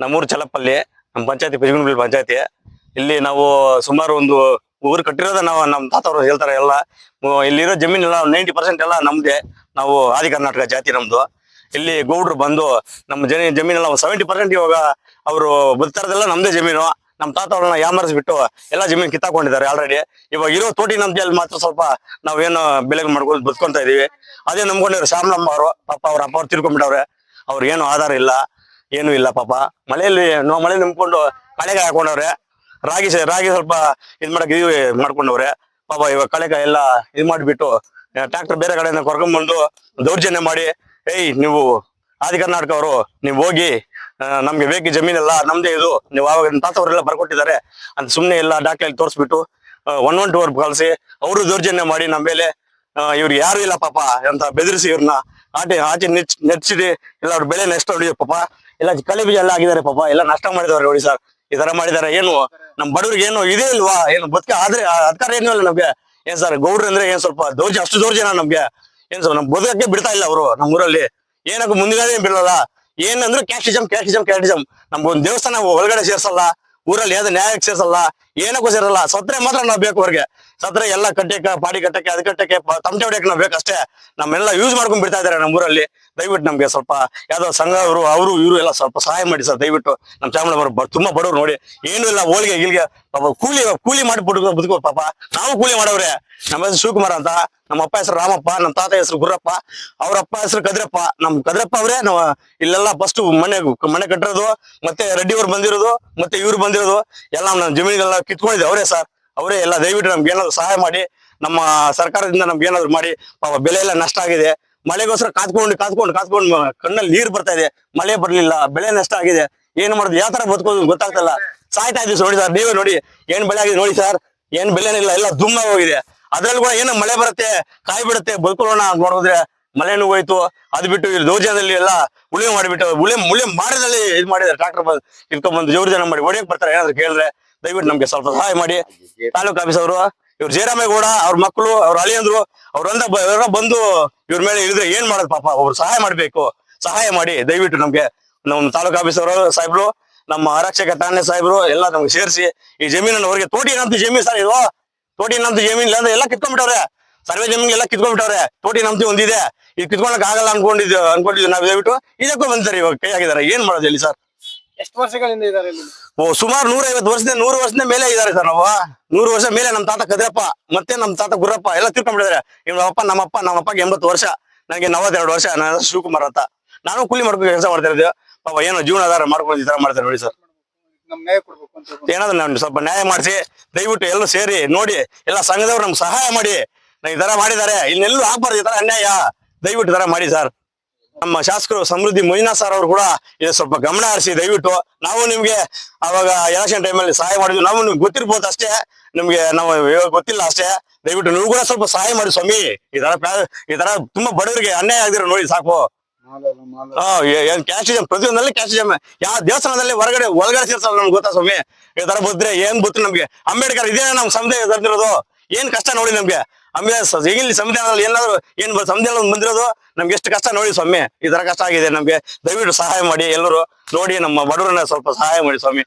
ನಮ್ಮೂರು ಚಲಪಲ್ಲಿ, ನಮ್ಮ ಪಂಚಾಯತಿ ಪೆಜಗುಂಡಬೆಲೆ ಪಂಚಾಯತಿ. ಇಲ್ಲಿ ನಾವು ಸುಮಾರು ಒಂದು ಊರು ಕಟ್ಟಿರೋದ ನಾವು ನಮ್ಮ ತಾತವ್ರು ಹೇಳ್ತಾರೆ ಎಲ್ಲ. ಇಲ್ಲಿರೋ ಜಮೀನೆಲ್ಲ 90% ಎಲ್ಲ ನಮ್ದೇ. ನಾವು ಆದಿ ಕರ್ನಾಟಕ ಜಾತಿ ನಮ್ದು. ಇಲ್ಲಿ ಗೌಡ್ರು ಬಂದು ನಮ್ಮ ಜಮೀನೆಲ್ಲ 70% ಇವಾಗ ಅವರು ಬದುಕ್ತಾರದೆಲ್ಲ ನಮ್ದೇ ಜಮೀನು. ನಮ್ಮ ತಾತವ್ರನ್ನ ಯಾಮರಿಸ್ಬಿಟ್ಟು ಎಲ್ಲ ಜಮೀನು ಕಿತ್ತಾಕೊಂಡಿದ್ದಾರೆ ಆಲ್ರೆಡಿ. ಇವಾಗ ಇರೋ ತೋಟಿ ನಮ್ದಲ್ಲಿ ಮಾತ್ರ ಸ್ವಲ್ಪ ನಾವೇನು ಬೆಲೆ ಮಾಡ್ಕೊಂಡು ಬದುಕೊಂತ ಇದೀವಿ. ಅದೇ ನಂಬ್ಕೊಂಡಿರೋ ಶ್ಯಾಮಲಮ್ಮ ಅವರು, ಪಾಪ ಅವ್ರ ಅಪ್ಪ ಅವ್ರು ತಿರ್ಕೊಂಡ್ಬಿಟ್ಟವ್ರೆ. ಅವ್ರಿಗೇನು ಆಧಾರ ಇಲ್ಲ, ಏನು ಇಲ್ಲ ಪಾಪ. ಮಳೆಯಲ್ಲಿ ಮಳೆ ನಂಬ್ಕೊಂಡು ಕಳೆಗಾಯಿ ಹಾಕೊಂಡವ್ರೆ. ರಾಗಿ ಸ್ವಲ್ಪ ಇದ್ ಮಾಡ್ಕೊಂಡವ್ರೆ ಪಾಪ. ಇವಾಗ ಕಳೆಗಾಯಿ ಎಲ್ಲ ಇದ್ ಮಾಡ್ಬಿಟ್ಟು ಟ್ರಾಕ್ಟರ್ ಬೇರೆ ಕಡೆಯಿಂದ ಕರ್ಕೊಂಡ್ಬಂದು ದೌರ್ಜನ್ಯ ಮಾಡಿ, ಏಯ್ ನೀವು ಆದಿ ಕರ್ನಾಟಕ ಅವರು, ನೀವು ಹೋಗಿ ನಮ್ಗೆ ಬೇಕು ಜಮೀನೆಲ್ಲ ನಮ್ದೇ ಇದು, ನೀವು ಆವಾಗ ತಾತವರೆಲ್ಲ ಬರ್ಕೊಟ್ಟಿದ್ದಾರೆ ಅಂತ ಸುಮ್ನೆ ಎಲ್ಲ ಡಾಕ್ಟರ್ ತೋರಿಸ್ಬಿಟ್ಟು 112 ಕಳಿಸಿ ಅವರು ದೌರ್ಜನ್ಯ ಮಾಡಿ ನಮ್ಮ ಮೇಲೆ ಇವ್ರು ಯಾರು ಇಲ್ಲ ಪಾಪ ಅಂತ ಬೆದರಿಸಿ ಇವ್ರನ್ನ ಆಚೆ ನೆಚ್ಚಿಡಿ ಎಲ್ಲ ಅವ್ರ ಬೆಳೆ ನಷ್ಟ ಹೊಡಿದ್ರು ಪಾಪ. ಎಲ್ಲ ಕಳೆ ಬೀಜ ಎಲ್ಲ ಆಗಿದ್ದಾರೆ ಪಾಪ, ಎಲ್ಲ ನಷ್ಟ ಮಾಡಿದವ್ರೆ ನೋಡಿ ಸರ್. ಈ ತರ ಮಾಡಿದಾರೆ. ಏನು ನಮ್ ಬಡವ್ರಿಗೆ ಏನು ಇದೇ ಇಲ್ವಾ? ಏನು ಬದುಕ ಆದ್ರೆ ಅಧಿಕಾರ ಏನೂ ಇಲ್ಲ ನಮ್ಗೆ. ಏನ್ ಸರ್ ಗೌಡ್ರು ಅಂದ್ರೆ ಏನ್ ಸ್ವಲ್ಪ ಅಷ್ಟು ದೌರ್ಜನ್ಯ ನಮ್ಗೆ. ಏನ್ ಸರ್ ನಮ್ ಬದುಕಕ್ಕೆ ಬಿಡ್ತಾ ಇಲ್ಲ ಅವರು ನಮ್ಮ ಊರಲ್ಲಿ. ಏನಕ್ಕೂ ಮುಂದಿನ ಬಿಡಲ್ಲ. ಏನಂದ್ರೆ ಕ್ಯಾಸ್ಟಿಸಮ್. ನಮ್ಗೊಂದು ದೇವಸ್ಥಾನ ಒಳಗಡೆ ಸೇರ್ಸಲ್ಲ, ಊರಲ್ಲಿ ಯಾವ್ದು ನ್ಯಾಯಕ್ಕೆ ಸೇರ್ಸಲ್ಲ, ಏನಕ್ಕೂ ಸೇರಲ್ಲ. ಸತ್ರೆ ಮಾತ್ರ ನಾವ್ ಬೇಕು ಅವ್ರಿಗೆ. ಸತ್ರೆ ಎಲ್ಲ ಕಟ್ಟಕ್ಕೆ, ಪಾಡಿ ಕಟ್ಟಕ್ಕೆ, ಅದ್ ಕಟ್ಟಕ್ಕೆ, ತಮಟೆ ಹೊಡಿಯಕ್ಕೆ ನಾವ್ ಬೇಕಷ್ಟೇ. ನಮ್ಮೆಲ್ಲ ಯೂಸ್ ಮಾಡ್ಕೊಂಡ್ ಬಿಡ್ತಾ ಇದಾರೆ ನಮ್ಮ ಊರಲ್ಲಿ. ದಯವಿಟ್ಟು ನಮ್ಗೆ ಸ್ವಲ್ಪ ಯಾವ್ದೋ ಸಂಘ ಅವರು ಇವರು ಎಲ್ಲ ಸ್ವಲ್ಪ ಸಹಾಯ ಮಾಡಿ ಸರ್ ದಯವಿಟ್ಟು. ನಮ್ ಚಾಮರಾಜನಗರ ತುಂಬಾ ಬಡವ್ರು ನೋಡಿ, ಏನು ಇಲ್ಲ. ಹೋಳಿಗೆ ಗಿಲ್ಗೆ ಕೂಲಿ ಮಾಡಿಬಿಟ್ಟು ಬದುಕೋ ಪಾಪ. ನಾವು ಕೂಲಿ ಮಾಡವ್ರೆ. ನಮ್ಮ ಹೆಸರು ಶಿವಕುಮಾರ್ ಅಂತ, ನಮ್ಮ ಅಪ್ಪ ಹೆಸರು ರಾಮಪ್ಪ, ನಮ್ಮ ತಾತ ಹೆಸರು ಗುರ್ರಪ್ಪ, ಅವ್ರ ಅಪ್ಪ ಹೆಸರು ಕದ್ರಪ್ಪ. ನಮ್ ಕದ್ರಪ್ಪ ಅವ್ರೆ ನಾವು ಇಲ್ಲೆಲ್ಲ ಫಸ್ಟ್ ಮನೆ ಕಟ್ಟಿರೋದು, ಮತ್ತೆ ರೆಡ್ಡಿ ಅವ್ರು ಬಂದಿರೋದು, ಮತ್ತೆ ಇವ್ರು ಬಂದಿರೋದು ಎಲ್ಲ ನಮ್ಮ ಜಮೀನುಗಳನ್ನ ಕಿತ್ಕೊಂಡಿದ್ದೆ ಅವರೇ ಸರ್. ಅವರೇ ಎಲ್ಲ. ದಯವಿಟ್ಟು ನಮ್ಗೆ ಏನಾದ್ರು ಸಹಾಯ ಮಾಡಿ, ನಮ್ಮ ಸರ್ಕಾರದಿಂದ ನಮ್ಗೆ ಏನಾದ್ರು ಮಾಡಿ. ಪಾಪ ಬೆಳೆ ಎಲ್ಲ ನಷ್ಟ ಆಗಿದೆ. ಮಳೆಗೋಸ್ಕರ ಕಾತ್ಕೊಂಡು ಕಣ್ಣಲ್ಲಿ ನೀರು ಬರ್ತಾ ಇದೆ. ಮಳೆ ಬರ್ಲಿಲ್ಲ, ಬೆಳೆ ನಷ್ಟ ಆಗಿದೆ. ಏನ್ ಮಾಡುದು, ಯಾವ ತರ ಬದುಕೋದು ಗೊತ್ತಾಗ್ತಲ್ಲ. ಸಾಯ್ತಾ ಇದೀವಿ ನೋಡಿ ಸರ್. ನೀವೇ ನೋಡಿ ಏನ್ ಬೆಳೆ ಆಗಿದೆ ನೋಡಿ ಸರ್. ಏನ್ ಬೆಳೆನಿಲ್ಲ, ಎಲ್ಲ ದುಮ್ಮ ಹೋಗಿದೆ. ಅದ್ರಲ್ಲಿ ಕೂಡ ಏನೋ ಮಳೆ ಬರುತ್ತೆ, ಕಾಯಿ ಬಿಡುತ್ತೆ, ಬದುಕೊಳ್ಳೋಣ ಅಂತ ನೋಡಿದ್ರೆ ಮಳೆನೂ ಹೋಯ್ತು. ಅದ್ ಬಿಟ್ಟು ಇಲ್ಲಿ ದೌರ್ಜನ್ಯದಲ್ಲಿ ಎಲ್ಲ ಉಳಿಮೆ ಮಾಡಿಬಿಟ್ಟು ಉಳಿಮೆ ಮಾಡದಲ್ಲಿ ಇದ್ ಮಾಡಿದ್ರೆ ಟ್ರಾಕ್ಟರ್ ಇಟ್ಕೊಂಡ್ಬಂದು ದೌರ್ಜನ್ಯ ಮಾಡಿ ಹೊಡೆಯಕ್ ಬರ್ತಾರೆ. ಏನಾದ್ರು ಕೇಳಿದ್ರೆ ದಯವಿಟ್ಟು ನಮ್ಗೆ ಸ್ವಲ್ಪ ಸಹಾಯ ಮಾಡಿ. ತಾಲೂಕ್ ಆಫೀಸ್ ಅವರು, ಇವ್ರು ಜಯರಾಮೇಗೌಡ, ಅವ್ರ ಮಕ್ಕಳು, ಅವ್ರ ಅಳಿಯಂದ್ರು, ಅವ್ರೆಲ್ಲ ಬಂದು ಇವ್ರ ಮೇಲೆ ಇಳಿದ್ರೆ ಏನ್ ಮಾಡೋದು ಪಾಪ. ಅವ್ರು ಸಹಾಯ ಮಾಡ್ಬೇಕು. ಸಹಾಯ ಮಾಡಿ ದಯವಿಟ್ಟು ನಮ್ಗೆ. ನಮ್ಮ ತಾಲೂಕ್ ಆಫೀಸ್ ಅವರು ಸಾಹೇಬ್ರು, ನಮ್ಮ ಆರಕ್ಷಕ ಠಾಣೆ ಸಾಹೇಬ್ರು ಎಲ್ಲ ನಮ್ಗೆ ಸೇರಿಸಿ ಈ ಜಮೀನನ್ನು ಅವ್ರಿಗೆ, ತೋಟಿ ನಮ್ದು ಜಮೀನ್ ಸರ್ ಇದು. ತೋಟಿ ನಮ್ದು ಜಮೀನ್ ಇಲ್ಲ ಅಂದ್ರೆ ಎಲ್ಲ ಕಿತ್ಕೊಂಡ್ಬಿಟ್ಟವ್ರೆ. ಸರ್ವೆ ಜಮೀನ್ ಎಲ್ಲ ಕಿತ್ಕೊಂಡ್ಬಿಟ್ಟವ್ರೆ. ತೋಟಿ ನಮ್ದು ಒಂದಿದೆ, ಇದು ಕಿತ್ಕೊಳಕ್ ಆಗಲ್ಲ ಅನ್ಕೊಂಡಿದ್ವಿ ನಾವು. ದಯವಿಟ್ಟು ಇದಕ್ಕೂ ಬಂದಿದ್ದಾರೆ, ಇವಾಗ ಕೈ ಆಗಿದ್ದಾರೆ. ಏನ್ ಮಾಡೋದು ಹೇಳಿ ಸರ್. ಎಷ್ಟು ವರ್ಷಗಳಿಂದ ಇದ್ದಾರೆ? ಸುಮಾರು 100 ವರ್ಷದ ಮೇಲೆ ಇದಾರೆ ಸರ್. ನಾವು 100 ವರ್ಷ ಮೇಲೆ. ನಮ್ಮ ತಾತ ಕದ್ರಪ್ಪ ಮತ್ತೆ ನಮ್ಮ ತಾತ ಗುರ್ರಪ್ಪ ಎಲ್ಲ ತಿಳ್ಕೊಂಡ್ಬಿಟ್ಟಿದ್ದಾರೆ. ನಮ್ಮಪ್ಪಗೆ 80 ವರ್ಷ, ನನಗೆ 42 ವರ್ಷ. ನಾನು ಶಿವಕುಮಾರ್ ಅಂತ. ನಾನು ಕೂಲಿ ಮಾಡ್ಕೊಂಡು ಕೆಲಸ ಮಾಡ್ತಾ ಇದ್ದೆ ಪಾಪ. ಏನೋ ಜೀವನಾಧಾರ ಮಾಡ್ಕೊಂಡು ಈ ತರ ಮಾಡ್ತಾರೆ ನೋಡಿ ಸರ್. ಏನಾದ್ರು ನಾನು ಸ್ವಲ್ಪ ನ್ಯಾಯ ಮಾಡಿಸಿ ದಯವಿಟ್ಟು ಎಲ್ಲ ಸೇರಿ ನೋಡಿ. ಎಲ್ಲ ಸಂಘದವ್ರು ನಮ್ಗೆ ಸಹಾಯ ಮಾಡಿ. ಈ ತರ ಮಾಡಿದ್ದಾರೆ, ಇನ್ನೆಲ್ಲೂ ಆಗ್ಬಾರ್ದು ಈ ತರ ಅನ್ಯಾಯ. ದಯವಿಟ್ಟು ತರ ಮಾಡಿ ಸರ್. ನಮ್ಮ ಶಾಸಕರು ಸಮೃದ್ಧಿ ಮಂಜುನಾಥ್ ಸರ್ ಅವರು ಕೂಡ ಇದು ಸ್ವಲ್ಪ ಗಮನ ಹರಿಸಿ ದಯವಿಟ್ಟು. ನಾವು ನಿಮ್ಗೆ ಅವಾಗ ಎಲೆಕ್ಷನ್ ಟೈಮಲ್ಲಿ ಸಹಾಯ ಮಾಡಿದ್ವಿ. ನಾವು ನಿಮ್ಗೆ ಗೊತ್ತಿರ್ಬೋದು ಅಷ್ಟೇ, ನಿಮ್ಗೆ ನಾವು ಗೊತ್ತಿಲ್ಲ ಅಷ್ಟೇ. ದಯವಿಟ್ಟು ನೀವು ಕೂಡ ಸ್ವಲ್ಪ ಸಹಾಯ ಮಾಡಿ ಸ್ವಾಮಿ. ಈ ತರ ತುಂಬಾ ಬಡವರಿಗೆ ಅನ್ಯಾಯ ಆಗಿರೋ ನೋಡಿ ಸಾಕು. ಕ್ಯಾಸ್ಟಿಸಮ್ ಪ್ರತಿಯೊಂದಲ್ಲಿ ಕ್ಯಾಸ್ಟಿಸಮ್. ಯಾವ ದೇವಸ್ಥಾನದಲ್ಲಿ ಒಳಗಡೆ ಸೇರ್ಸಲ್ಲ ನಮ್ಗೆ ಗೊತ್ತಾ ಸ್ವಾಮಿ. ಈ ತರ ಬದ್ರೆ ಏನ್ ಗೊತ್ತು ನಮ್ಗೆ. ಅಂಬೇಡ್ಕರ್ ಇದೇ ನಮ್ ಸಂವಿಧಾನ ತರ್ದಿರೋದು. ಏನ್ ಕಷ್ಟ ನೋಡಿ ನಮ್ಗೆ. ಇಲ್ಲಿ ಸಂವಿಧಾನದಲ್ಲಿ ಏನಾದ್ರು ಏನ್ ಸಂವಿಧಾನ ಬಂದಿರೋದು ನಮ್ಗೆ ಎಷ್ಟು ಕಷ್ಟ ನೋಡಿ ಸ್ವಾಮಿ. ಈ ತರ ಕಷ್ಟ ಆಗಿದೆ ನಮ್ಗೆ. ದಯವಿಟ್ಟು ಸಹಾಯ ಮಾಡಿ ಎಲ್ಲರೂ ನೋಡಿ. ನಮ್ಮ ಬಡವರನ್ನ ಸ್ವಲ್ಪ ಸಹಾಯ ಮಾಡಿ ಸ್ವಾಮಿ.